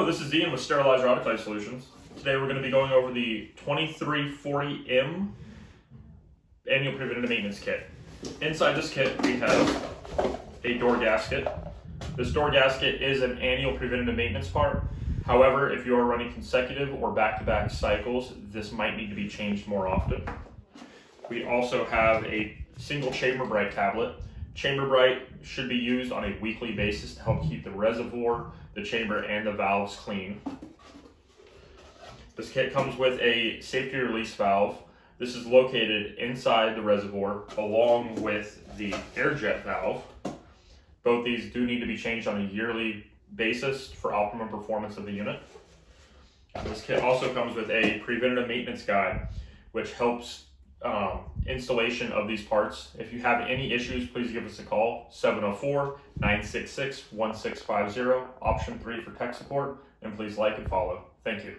this is Ian with Sterilizer Autoclave Solutions. Today we're going to be going over the 2340M Annual Preventative Maintenance Kit. Inside this kit we have a door gasket. This door gasket is an annual preventative maintenance part. However, if you are running consecutive or back-to-back cycles, this might need to be changed more often. We also have a single chamber bright tablet. Chamber bright should be used on a weekly basis to help keep the reservoir, the chamber, and the valves clean. This kit comes with a safety release valve. This is located inside the reservoir along with the air jet valve. Both these do need to be changed on a yearly basis for optimum performance of the unit. This kit also comes with a preventative maintenance guide, which helps installation of these parts. If you have any issues, please give us a call, 704-966-1650, option 3 for tech support, and please like and follow. Thank you.